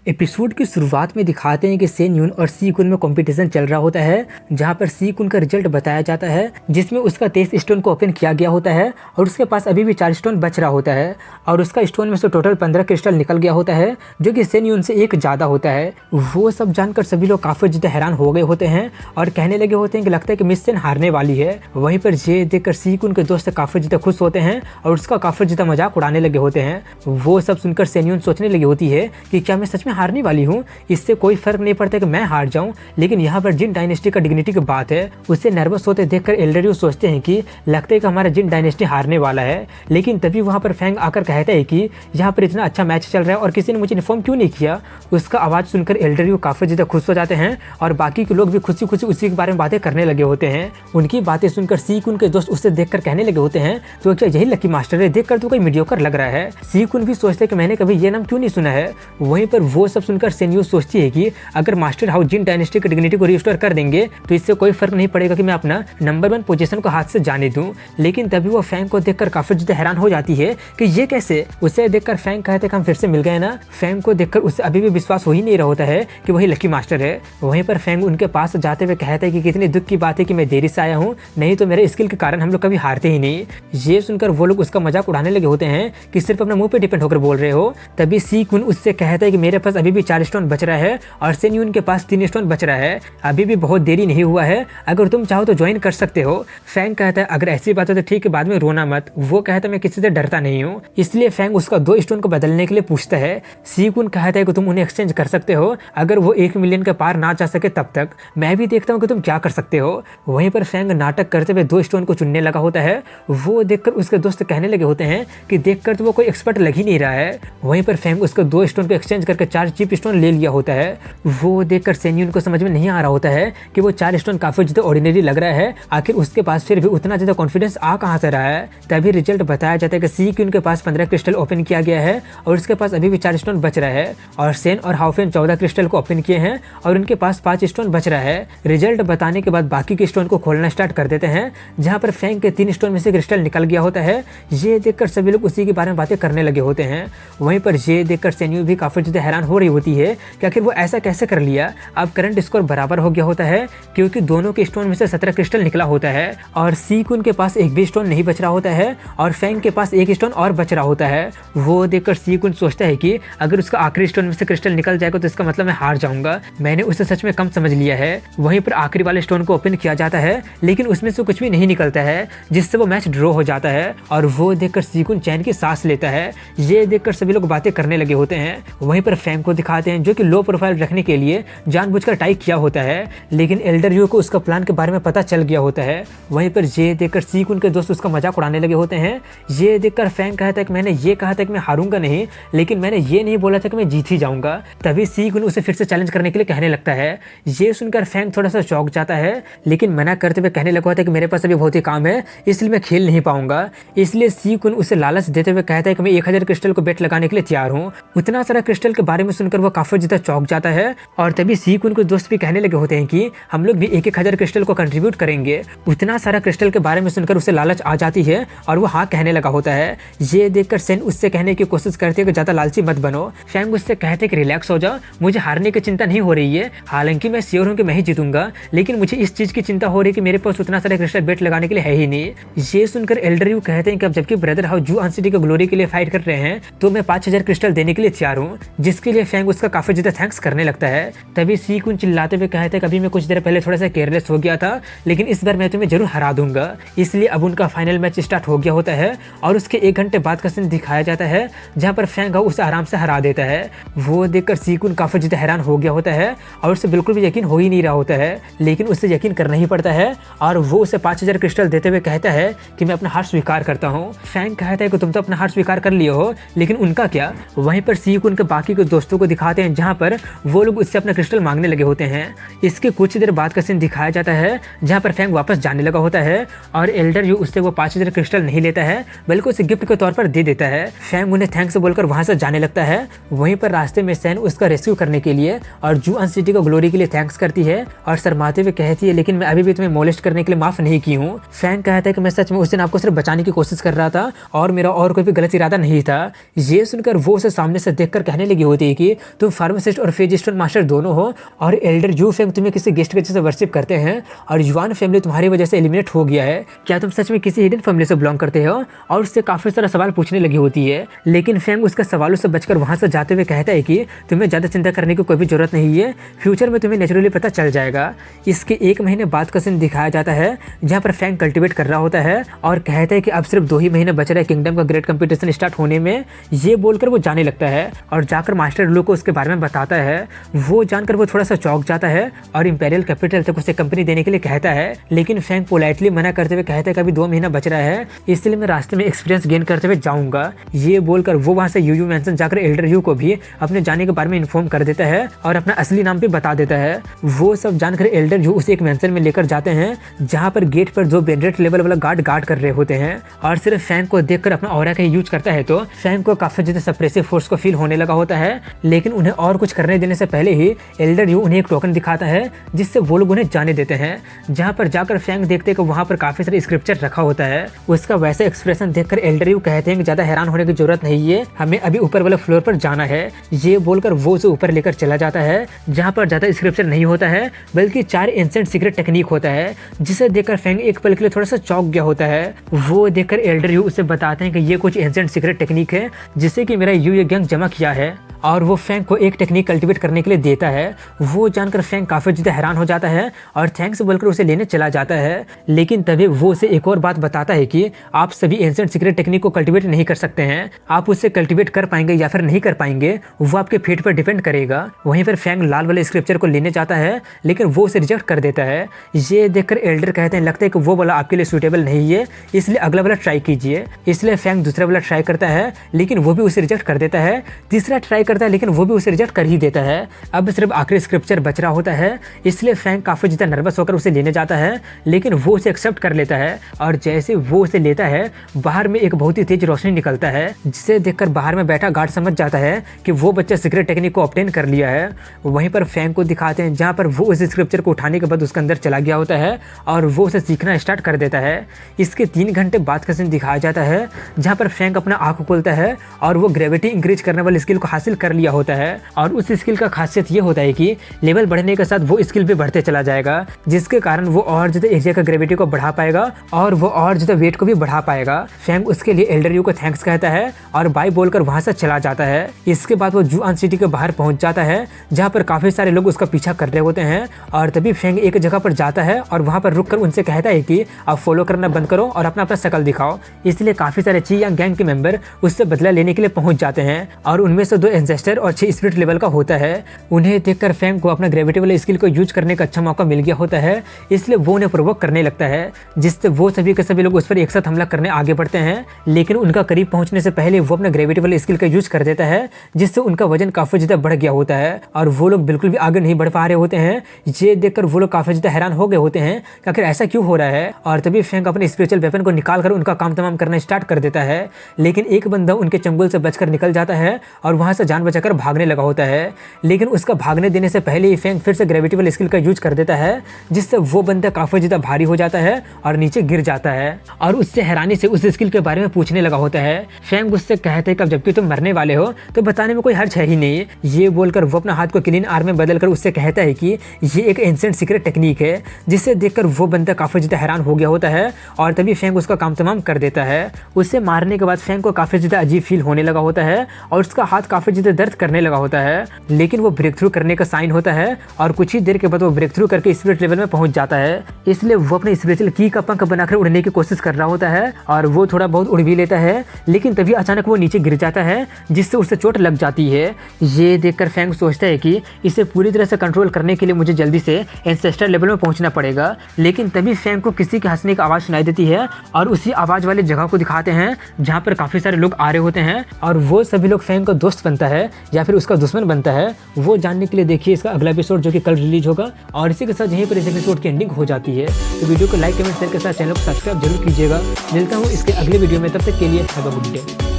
Episode की शुरुआत में दिखाते हैं कि सेन यून और सी कुन में कंपटीशन चल रहा होता है, जहां पर सी कुन का रिजल्ट बताया जाता है जिसमें उसका 23 स्टोन को ओपन किया गया होता है और उसके पास अभी भी 4 स्टोन बच रहा होता है और उसका स्टोन में से टोटल 15 क्रिस्टल निकल गया होता है, जो कि सेन यून से एक ज़्यादा होता है। वो सब जानकर सभी लोग काफ़ी ज़्यादा हैरान हो गए होते हैं और कहने लगे होते हैं कि लगता है कि मिस सेन हारने वाली है। वहीं पर ये देखकर सी कुन के दोस्त काफ़ी ज़्यादा खुश होते हैं और उसका काफ़ी ज़्यादा मजाक उड़ाने लगे होते हैं। वो सब सुनकर सेन यून सोचने लगी होती है कि क्या मैं सच में हारने वाली हूँ, इससे कोई फर्क नहीं पड़ता कि मैं हार जाऊं। लेकिन यहाँ पर जिन डायनेस्टी का डिग्निटी की बात है, उससे नर्वस होते देखकर एल्डर यू सोचते हैं कि लगता है कि हमारा जिन डायनेस्टी हारने वाला है। लेकिन तभी वहाँ पर फैंग आकर कहता है कि यहाँ पर इतना अच्छा मैच चल रहा है और किसी ने मुझे इन्फॉर्म क्यों नहीं किया। उसका आवाज़ सुनकर एल्डर यू काफ़ी ज़्यादा खुश हो जाते हैं और बाकी के लोग भी खुशी खुशी उसी के बारे में बातें करने लगे होते हैं। उनकी बातें सुनकर सी कुन के दोस्त उससे देखकर कहने लगे होते हैं तो क्या यही लकी मास्टर है, देखकर तो कोई मीडियोकर लग रहा है। सी कुन भी सोचते हैं कि मैंने कभी ये नाम क्यों नहीं सुना है। वहीं पर वो सब सुनकर सेन यून सोचती है कि अगर मास्टर हाउस जिन डायनेस्टी की डिग्निटी को रिस्टोर कर देंगे तो इससे कोई फर्क नहीं पड़ेगा कि मैं अपना नंबर 1 पोजीशन को हाथ से जाने दूं। लेकिन तभी वो फैंग को देखकर काफी ज्यादा हैरान हो जाती है कि ये कैसे। उसे देखकर फैंग कहते कि हम फिर से मिल गए ना। फैंग को देखकर उसे अभी भी विश्वास हो ही नहीं रहा होता है कि वही लकी मास्टर है। वहीं पर फैंग उनके पास जाते हुए कहता है कि कितनी दुख की बात है कि मैं देरी से आया हूँ, नहीं तो मेरे स्किल के कारण हम लोग कभी हारते ही नहीं। ये सुनकर वो लोग उसका मजाक उड़ाने लगे होते हैं कि सिर्फ अपने मुंह पे डिपेंड होकर बोल रहे हो। तभी सी कुन उससे कहता है कि मेरे पास अभी भी 4 स्टोन बच रहा है और सेन यून के पास 3 स्टोन बच रहा है, अभी भी बहुत देरी नहीं हुआ है, अगर तुम चाहो तो ज्वाइन कर सकते हो। फैंग कहता है अगर ऐसी बात है तो ठीक है, बाद में रोना मत। वो कहता है मैं किसी से डरता नहीं हूँ। इसलिए फैंग उसका 2 स्टोन को बदलने के लिए पूछता है। सी कुन कहता है कि तुम उन्हें एक्सचेंज कर सकते हो, अगर वो 1 मिलियन के पार ना जा सके तब तक मैं भी देखता हूँ कि तुम क्या कर सकते हो। वहीं पर फैंग नाटक करते हुए 2 स्टोन को चुनने लगा होता है। वो देखकर उसके दोस्त कहने लगे होते हैं कि देखकर तो वो कोई एक्सपर्ट लग ही नहीं रहा है। वहीं पर फैंग उसके 2 स्टोन को एक्सचेंज करके 4 चीप स्टोन ले लिया होता है। वो देखकर सेन यून को समझ में नहीं आ रहा होता है कि वो 4 स्टोन काफी ज्यादा ऑर्डिनरी लग रहा है, आखिर उसके पास फिर भी उतना ज्यादा कॉन्फिडेंस आ कहां से रहा है। तभी रिजल्ट बताया जाता है कि सी क्यून के पास 15 क्रिस्टल ओपन किया गया है और उसके पास अभी भी 4 स्टोन बच रहा है और सेन और हाउफेन 14 क्रिस्टल को ओपन किए हैं और उनके पास 5 स्टोन बच रहा है। रिजल्ट बताने के बाद बाकी के स्टोन को खोलना स्टार्ट कर देते हैं, जहां पर फैंग के 3 स्टोन में से क्रिस्टल निकल गया होता है। ये देखकर सभी लोग उसी के बारे में बातें करने लगे होते हैं। वहीं पर ये देखकर सेन यून भी काफी ज्यादा हैरान हो रही होती है कि आखिर वो ऐसा कैसे कर लिया। अब करंट स्कोर बराबर हो गया होता है क्योंकि दोनों के स्टोन में से 17 क्रिस्टल निकला होता है और सी कुन के पास एक भी स्टोन नहीं बच रहा होता है और फैंग के पास 1 स्टोन और बच रहा होता है। वो देखकर सी कुन सोचता है कि अगर उसका आखिरी स्टोन में से क्रिस्टल निकल जाएगा तो इसका मतलब मैं हार जाऊंगा, मैंने उसे सच में कम समझ लिया है। वहीं पर आखिरी वाले स्टोन को ओपन किया जाता है लेकिन उसमें से कुछ भी नहीं निकलता है, जिससे वो मैच ड्रॉ हो जाता है और वो देखकर सी कुन चैन की सांस लेता है। ये देखकर सभी लोग बातें करने लगे होते हैं। वहीं पर फैंग को दिखाते हैं जो कि लो प्रोफाइल रखने के लिए जानबूझकर टाई किया होता है, लेकिन एल्डर यू को उसका प्लान के बारे में पता चल गया होता है। वहीं पर ये देखकर सी कुन के दोस्त उसका मजाक उड़ाने लगे होते हैं। ये देखकर फैंग कहता है कि मैंने ये कहा था कि मैं हारूंगा नहीं, लेकिन मैंने ये नहीं बोला था कि मैं जीत ही जाऊंगा। तभी सी कुन उसे फिर से चैलेंज करने के लिए कहने लगता है। ये सुनकर फैंग थोड़ा सा चौंक जाता है, लेकिन मना करते हुए कहने लगा होता है कि मेरे पास अभी बहुत ही काम है, इसलिए मैं खेल नहीं पाऊंगा। इसलिए सी कुन उसे लालच देते हुए कहता है कि मैं 1000 क्रिस्टल को बेट लगाने के लिए तैयार हूँ। उतना सारा क्रिस्टल के बारे में सुनकर वो काफी ज्यादा चौंक जाता है और तभी सी कुन के दोस्त भी कहने लगे होते हैं कि हम लोग भी 1000 क्रिस्टल को कंट्रीब्यूट करेंगे। उतना सारा क्रिस्टल के बारे में सुनकर उसे लालच आ जाती है और वो हाँ कहने लगा होता है। ये देखकर सेन उससे कहने की कोशिश करते हैं कि ज्यादा लालची मत बनो। फैंग उससे कहते हैं कि रिलैक्स हो जाओ, मुझे हारने की चिंता नहीं हो रही है, हालांकि मैं श्योर हूँ कि मैं ही जीतूंगा, लेकिन मुझे इस चीज की चिंता हो रही है कि मेरे पास उतना सारा क्रिस्टल बेट लगाने के लिए है ही नहीं। ये सुनकर एल्डर यू कहते हैं कि अब जबकि ब्रदर हाउस जू सिटी के ग्लोरी के लिए फाइट कर रहे हैं तो मैं 5000 क्रिस्टल देने के लिए तैयार हूँ, जिसके लिए फैंग उसका काफी ज्यादा थैंक्स करने लगता है। तभी सी कुन चिल्लाते हुए कहते हैं कभी मैं कुछ देर पहले थोड़ा सा केयरलेस हो गया था, लेकिन इस बार मैं तुम्हें जरूर हरा दूंगा। इसलिए अब उनका फाइनल मैच स्टार्ट हो गया होता है और उसके 1 घंटे बाद का सीन दिखाया जाता है, जहां पर फैंग उसे आराम से हरा देता है। वो देखकर सी कुन काफी ज्यादा हैरान हो गया होता है और उसे बिल्कुल भी यकीन हो ही नहीं रहा होता है, लेकिन उसे यकीन करना ही पड़ता है और वो उसे 5000 क्रिस्टल देते हुए कहता है कि मैं अपना हार स्वीकार करता हूँ। फैंग कहता है कि तुम तो अपना हार स्वीकार कर लिए हो, लेकिन उनका क्या। वहीं पर सी कुन के बाकी के दोस्तों को दिखाते हैं, जहां पर वो लोग उससे अपना क्रिस्टल मांगने लगे होते हैं। इसके कुछ देर बाद का सीन दिखाया जाता है, जहां पर फैंग वापस जाने लगा होता है और एल्डर यू उससे वो 5000 क्रिस्टल नहीं लेता है, बल्कि उसे गिफ्ट के तौर पर दे देता है। फैंग उन्हें थैंक्स बोलकर वहां से जाने लगता है। वहीं पर रास्ते में सैन उसका रेस्क्यू करने के लिए और जू सिटी को ग्लोरी के लिए थैंक्स करती है और शर्माते हुए कहती है लेकिन मैं अभी भी तुम्हें मोलेस्ट करने के लिए माफ नहीं की हूँ। फैंग कहता है कि मैं सच में उस दिन आपको सिर्फ बचाने की कोशिश कर रहा था और मेरा और कोई भी गलत इरादा नहीं था। ये सुनकर वो उसे सामने से देखकर कहने लगी होती हैं कि तुम फार्मासिस्ट और फेज स्टोन मास्टर दोनों हो और एल्डर यू फेंग तुम्हें किसी गेस्ट के जैसे वर्शिप करते हैं और युआन फैमिली तुम्हारी वजह से एलिमिनेट हो गया है। क्या तुम सच में किसी हिडन फैमिली से बिलोंग करते हो? और उससे काफी सारा सवाल पूछने लगी होती है, लेकिन फेंग उसके सवालों से बचकर वहां से जाते हुए कहता है कि तुम्हें ज्यादा चिंता करने की कोई भी जरूरत नहीं है, फ्यूचर में तुम्हें नेचुरली पता चल जाएगा। इसके 1 महीने बाद का सीन दिखाया जाता है जहाँ पर फेंग कल्टिवेट कर रहा होता है और कहता है कि अब सिर्फ 2 ही महीने बच रहा है किंगडम का ग्रेट कंपटीशन स्टार्ट होने में। ये बोलकर वो जाने लगता है और जाकर मास्टर लू को उसके बारे में बताता है। वो जानकर वो थोड़ा सा चौंक जाता है और इंपेरियल कैपिटल तक उसे कंपनी देने के लिए कहता है, लेकिन फेंग पोलाइटली मना करते हुए कहता है कि अभी 2 महीना बच रहा है, इसलिए मैं रास्ते में एक्सपीरियंस गेन करते हुए जाऊंगा। ये बोलकर वो वहां से यू मैंसन जाकर एल्डर यू को भी अपने जाने के बारे में इन्फॉर्म कर देता है और अपना असली नाम भी बता देता है। वो सब जानकर एल्डर यू उसे एक मैंसन में लेकर जाते हैं जहाँ पर गेट पर 2 बेनरेट लेवल वाला गार्ड कर रहे होते हैं और सिर्फ फैंग को देखकर अपना ऑरा का यूज करता है तो फैंग को काफी ज्यादा सप्रेसिव फोर्स को फील होने लगा होता है। लेकिन उन्हें और कुछ करने देने से पहले ही एल्डर यू उन्हें एक टोकन दिखाता है जिससे वो लोग उन्हें जाने देते हैं। जहाँ पर जाकर फैंग देखते हैं कि वहाँ पर काफी सारे स्क्रिप्चर रखा होता है। उसका वैसा एक्सप्रेशन देखकर एल्डर यू कहते हैं कि ज्यादा हैरान होने की जरूरत नहीं है, हमें अभी ऊपर वाले फ्लोर पर जाना है। ये बोलकर वो उसे ऊपर लेकर चला जाता है जहाँ पर ज्यादा स्क्रिप्चर नहीं होता है बल्कि 4 एंशिएंट सीक्रेट टेक्निक होता है, जिसे देखकर फैंग एक पल के लिए थोड़ा सा चौंक गया होता है। वो देखकर एल्डर यू उसे बताते हैं कि ये कुछ एंशिएंट सीक्रेट टेक्निक है जिससे कि मेरा यू ये गैंग जमा किया है और वो फैंग को एक टेक्निक कल्टीवेट करने के लिए देता है। वो जानकर फैंग काफी ज्यादा हैरान हो जाता है और थैंक्स बोलकर उसे लेने चला जाता है, लेकिन तभी वो उसे एक और बात बताता है कि आप सभी एंशिएंट सीक्रेट टेक्निक को कल्टीवेट नहीं कर सकते हैं, आप उससे कल्टीवेट कर पाएंगे या फिर नहीं कर पाएंगे वो आपके फेट पर डिपेंड करेगा। वहीं पर फैंग लाल वाले स्क्रिप्चर को लेने जाता है लेकिन वो उसे रिजेक्ट कर देता है। ये देखकर एल्डर कहते हैं लगता है कि वो वाला आपके लिए सूटेबल नहीं है, इसलिए अगला वाला ट्राई कीजिए। इसलिए फैंग दूसरा वाला ट्राई करता है लेकिन वो भी उसे रिजेक्ट कर देता है। तीसरा ट्राई करता है लेकिन वो भी उसे रिजेक्ट कर ही देता है। अब सिर्फ आखिरी स्क्रिप्चर बच रहा होता है, इसलिए फैंग काफी ज्यादा नर्वस होकर उसे लेने जाता है, लेकिन वो उसे एक्सेप्ट कर लेता है। और जैसे वो उसे लेता है बाहर में एक बहुत ही तेज रोशनी निकलता है, जिसे देखकर बाहर में बैठा गार्ड समझ जाता है कि वो बच्चा सीक्रेट टेक्निक को ऑब्टेन कर लिया है। वहीं पर फैंग को दिखाते हैं जहाँ पर वो उस स्क्रिप्चर को उठाने के बाद उसके अंदर चला गया होता है और वो उसे सीखना स्टार्ट कर देता है। इसके 3 घंटे बाद का सीन दिखाया जाता है जहाँ पर फैंग अपना आंख खोलता है और वो ग्रेविटी इंक्रीज करने वाली स्किल को हासिल कर लिया होता है। और उस स्किल का खासियत ये होता है कि लेवल बढ़ने के साथ वो स्किल भी बढ़ते चला जाएगा, जिसके कारण वो और ज्यादा एरिया का ग्रेविटी को बढ़ा पाएगा और वो और ज्यादा वेट को भी बढ़ा पाएगा। फैंग उसके लिए एल्डर यू को थैंक्स कहता है और बाय बोलकर वहां से चला जाता है। इसके बाद वो जुआन सिटी के बाहर पहुंच जाता है जहाँ पर काफी सारे लोग उसका पीछा कर रहे होते हैं और तभी फैंग एक जगह पर जाता है और वहां पर रुककर उनसे कहता है कि आप फॉलो करना बंद करो और अपना अपना शक्ल दिखाओ। इसलिए काफी सारे ची यांग गैंग के मेंबर उससे बदला लेने के लिए पहुंच जाते हैं और उनमें से 2 एंसेस्टर और 6 स्पिरिट लेवल का होता है। उन्हें देखकर फैंग को अपना ग्रेविटी वाले स्किल को यूज करने का अच्छा मौका मिल गया होता है, इसलिए वो उन्हें प्रोवोक करने लगता है, जिससे वो सभी के सभी लोग उस पर एक साथ हमला करने आगे बढ़ते हैं। लेकिन उनका करीब पहुंचने से पहले वो अपना ग्रेविटी वाले स्किल का यूज कर देता है, जिससे उनका वजन काफी ज्यादा बढ़ गया होता है और वो लोग बिल्कुल भी आगे नहीं बढ़ पा रहे होते हैं। ये देखकर वो लोग काफी ज्यादा हैरान हो गए होते हैं कि आखिर ऐसा क्यों हो रहा है। और तभी फैंग अपने स्पिरिचुअल वेपन को निकाल कर उनका काम तमाम करना स्टार्ट कर देता है, लेकिन एक बंदा उनके चंगुल से बचकर निकल जाता है और वहां से जान बचाकर भागने लगा होता है। लेकिन उसका भागने देने से पहले ही फैंग फिर से ग्रेविटी वाले स्किल का यूज कर देता है, जिससे वो बंदा काफी ज्यादा भारी हो जाता है और नीचे गिर जाता है और उससे हैरानी से उस स्किल के बारे में पूछने लगा होता है। फैंग उससे कहते हैं कि अब जबकि तुम मरने वाले हो तो बताने में कोई हर्ज है ही नहीं। ये बोलकर वो अपना हाथ को क्लीन आर्म में बदलकर उससे कहता है कि ये एक एंशिएंट सीक्रेट टेक्निक है, जिसे देखकर वो बंदा काफी ज्यादा हैरान हो गया होता है और तभी फैंग उसका काम तमाम कर देता है। उसे मारने के बाद फैंग को काफी ज्यादा अजीब फील होने लगा होता है और उसका हाथ काफी ज्यादा दर्द करने लगा होता है, लेकिन वो ब्रेक थ्रू करने का साइन होता है और कुछ ही देर के बाद वो ब्रेक थ्रू करके स्पिरिट लेवल में पहुंच जाता है। इसलिए वो अपने स्पिरिचुअल की का पंख बनाकर उड़ने की कोशिश कर रहा होता है और वो थोड़ा बहुत उड़ भी लेता है, लेकिन तभी अचानक वो नीचे गिर जाता है, जिससे उसे चोट लग जाती है। ये देखकर फैंग सोचता है कि इसे पूरी तरह से कंट्रोल करने के लिए मुझे जल्दी से एंसेस्टर लेवल में पहुंचना पड़ेगा। लेकिन तभी फैंग को किसी के हंसने की आवाज सुनाई देती है और उसी आवाज वाली जगह को दिखाते हैं जहाँ पर काफी सारे लोग आ रहे होते हैं और वो सभी लोग फैंग का दोस्त बनता है या फिर उसका दुश्मन बनता है। वो जानने के लिए देखिए इसका अगला एपिसोड जो कि कल रिलीज होगा। और इसी के साथ यहीं पर इस एपिसोड की एंडिंग हो जाती है। तो वीडियो को लाइक कमेंट शेयर के साथ चैनल को सब्सक्राइब जरूर कीजिएगा। मिलता हूँ इसके अगले वीडियो में, तब तक के लिए हैव अ गुड डे।